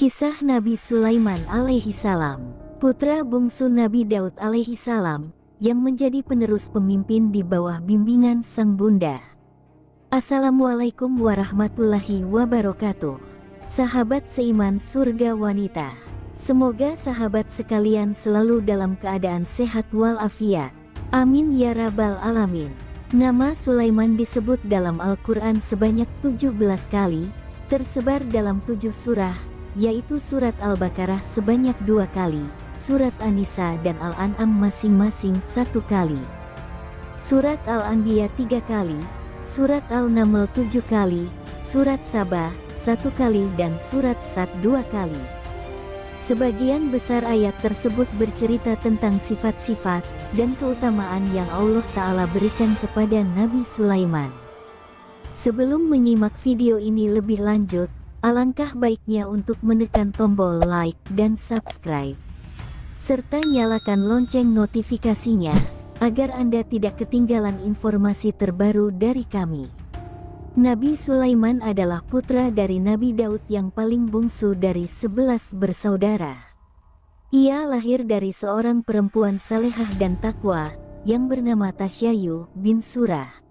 Kisah Nabi Sulaiman alaihi salam, putra bungsu Nabi Daud alaihi salam, yang menjadi penerus pemimpin di bawah bimbingan sang bunda. Assalamualaikum warahmatullahi wabarakatuh. Sahabat seiman surga wanita, semoga sahabat sekalian selalu dalam keadaan sehat walafiat. Amin ya rabbal alamin. Nama Sulaiman disebut dalam Al-Quran sebanyak 17 kali, tersebar dalam 7 surah, yaitu surat Al-Baqarah sebanyak 2 kali, surat An-Nisa dan Al-An'am masing-masing 1 kali, surat Al-Anbiya 3 kali, surat Al-Naml 7 kali, surat Saba 1 kali dan surat Sad 2 kali. Sebagian besar ayat tersebut bercerita tentang sifat-sifat dan keutamaan yang Allah Ta'ala berikan kepada Nabi Sulaiman. Sebelum menyimak video ini lebih lanjut, alangkah baiknya untuk menekan tombol like dan subscribe, serta nyalakan lonceng notifikasinya, agar Anda tidak ketinggalan informasi terbaru dari kami. Nabi Sulaiman adalah putra dari Nabi Daud yang paling bungsu dari 11 bersaudara. Ia lahir dari seorang perempuan salehah dan takwa, yang bernama Tasyayu bin Surah.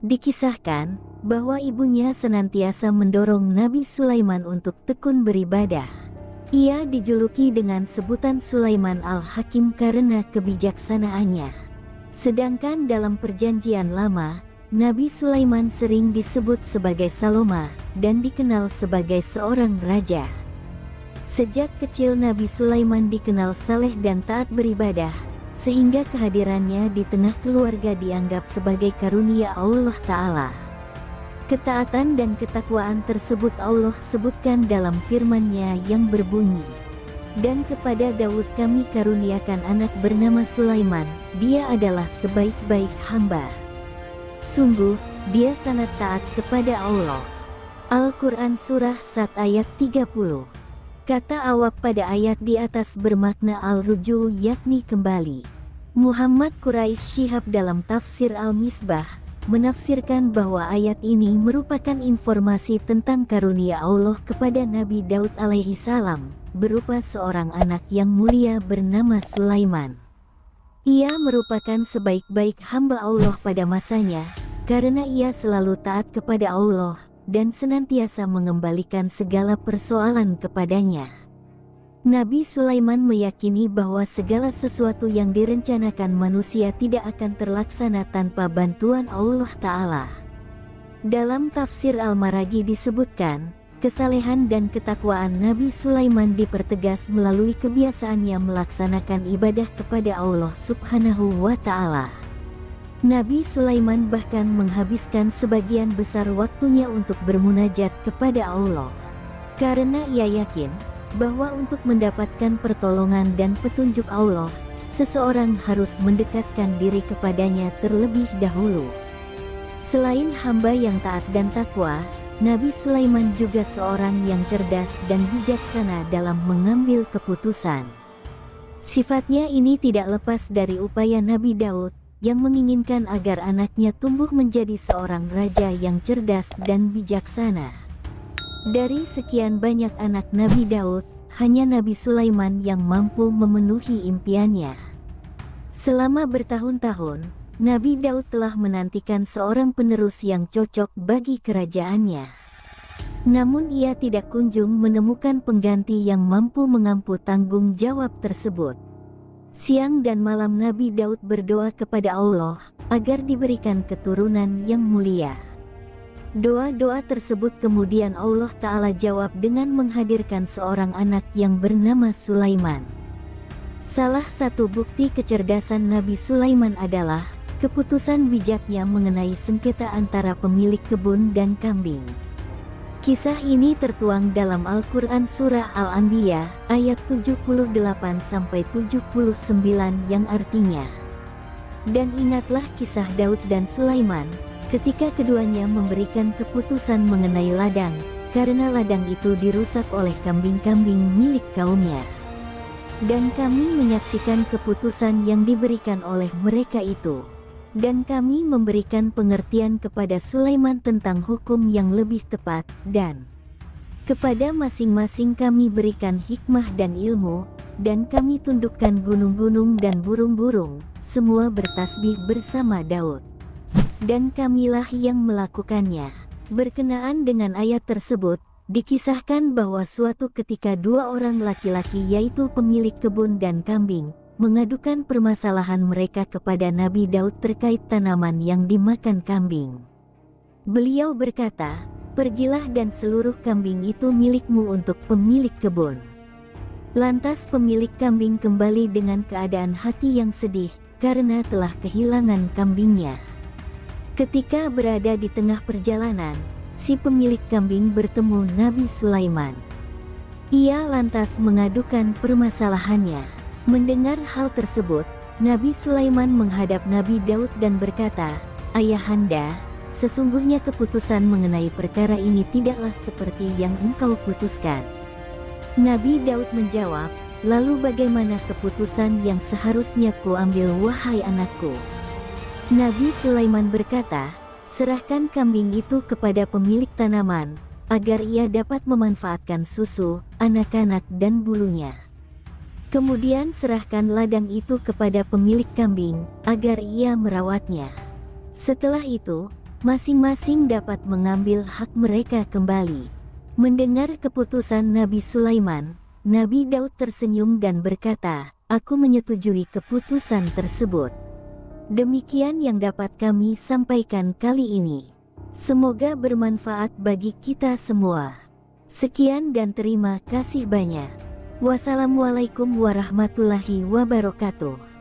Dikisahkan bahwa ibunya senantiasa mendorong Nabi Sulaiman untuk tekun beribadah. Ia dijuluki dengan sebutan Sulaiman Al-Hakim karena kebijaksanaannya. Sedangkan dalam Perjanjian Lama, Nabi Sulaiman sering disebut sebagai Saloma dan dikenal sebagai seorang raja. Sejak kecil Nabi Sulaiman dikenal saleh dan taat beribadah, sehingga kehadirannya di tengah keluarga dianggap sebagai karunia Allah Ta'ala. Ketaatan dan ketakwaan tersebut Allah sebutkan dalam firman-Nya yang berbunyi, "Dan kepada Daud kami karuniakan anak bernama Sulaiman, dia adalah sebaik-baik hamba. Sungguh, dia sangat taat kepada Allah." Al-Quran Surah Sad ayat 30. Kata awab pada ayat di atas bermakna al-ruju, yakni kembali. Muhammad Quraisy Shihab dalam tafsir Al-Misbah menafsirkan bahwa ayat ini merupakan informasi tentang karunia Allah kepada Nabi Daud alaihi salam, berupa seorang anak yang mulia bernama Sulaiman. Ia merupakan sebaik-baik hamba Allah pada masanya, karena ia selalu taat kepada Allah dan senantiasa mengembalikan segala persoalan kepadanya. Nabi Sulaiman meyakini bahwa segala sesuatu yang direncanakan manusia tidak akan terlaksana tanpa bantuan Allah Ta'ala. Dalam tafsir Al-Maraghi disebutkan, kesalehan dan ketakwaan Nabi Sulaiman dipertegas melalui kebiasaannya melaksanakan ibadah kepada Allah Subhanahu wa Ta'ala. Nabi Sulaiman bahkan menghabiskan sebagian besar waktunya untuk bermunajat kepada Allah, karena ia yakin bahwa untuk mendapatkan pertolongan dan petunjuk Allah, seseorang harus mendekatkan diri kepadanya terlebih dahulu. Selain hamba yang taat dan takwa, Nabi Sulaiman juga seorang yang cerdas dan bijaksana dalam mengambil keputusan. Sifatnya ini tidak lepas dari upaya Nabi Daud yang menginginkan agar anaknya tumbuh menjadi seorang raja yang cerdas dan bijaksana. Dari sekian banyak anak Nabi Daud, hanya Nabi Sulaiman yang mampu memenuhi impiannya. Selama bertahun-tahun, Nabi Daud telah menantikan seorang penerus yang cocok bagi kerajaannya. Namun ia tidak kunjung menemukan pengganti yang mampu mengampu tanggung jawab tersebut. Siang dan malam Nabi Daud berdoa kepada Allah agar diberikan keturunan yang mulia. Doa-doa tersebut kemudian Allah Ta'ala jawab dengan menghadirkan seorang anak yang bernama Sulaiman. Salah satu bukti kecerdasan Nabi Sulaiman adalah keputusan bijaknya mengenai sengketa antara pemilik kebun dan kambing. Kisah ini tertuang dalam Al-Quran Surah Al-Anbiya ayat 78-79 yang artinya, "Dan ingatlah kisah Daud dan Sulaiman, ketika keduanya memberikan keputusan mengenai ladang, karena ladang itu dirusak oleh kambing-kambing milik kaumnya. Dan kami menyaksikan keputusan yang diberikan oleh mereka itu. Dan kami memberikan pengertian kepada Sulaiman tentang hukum yang lebih tepat, dan Kepada masing-masing kami berikan hikmah dan ilmu, dan kami tundukkan gunung-gunung dan burung-burung, semua bertasbih bersama Daud. Dan kamilah yang melakukannya. Berkenaan dengan ayat tersebut, dikisahkan bahwa suatu ketika dua orang laki-laki yaitu pemilik kebun dan kambing, mengadukan permasalahan mereka kepada Nabi Daud terkait tanaman yang dimakan kambing. Beliau berkata, "Pergilah dan seluruh kambing itu milikmu untuk pemilik kebun." Lantas pemilik kambing kembali dengan keadaan hati yang sedih, karena telah kehilangan kambingnya. Ketika berada di tengah perjalanan, si pemilik kambing bertemu Nabi Sulaiman. Ia lantas mengadukan permasalahannya. Mendengar hal tersebut, Nabi Sulaiman menghadap Nabi Daud dan berkata, "Ayahanda, sesungguhnya keputusan mengenai perkara ini tidaklah seperti yang engkau putuskan." Nabi Daud menjawab, "Lalu bagaimana keputusan yang seharusnya kuambil wahai anakku?" Nabi Sulaiman berkata, "Serahkan kambing itu kepada pemilik tanaman, agar ia dapat memanfaatkan susu, anak-anak dan bulunya. Kemudian serahkan ladang itu kepada pemilik kambing, agar ia merawatnya. Setelah itu, masing-masing dapat mengambil hak mereka kembali." Mendengar keputusan Nabi Sulaiman, Nabi Daud tersenyum dan berkata, "Aku menyetujui keputusan tersebut. Demikian yang dapat kami sampaikan kali ini. Semoga bermanfaat bagi kita semua. Sekian dan terima kasih banyak. Wassalamualaikum warahmatullahi wabarakatuh."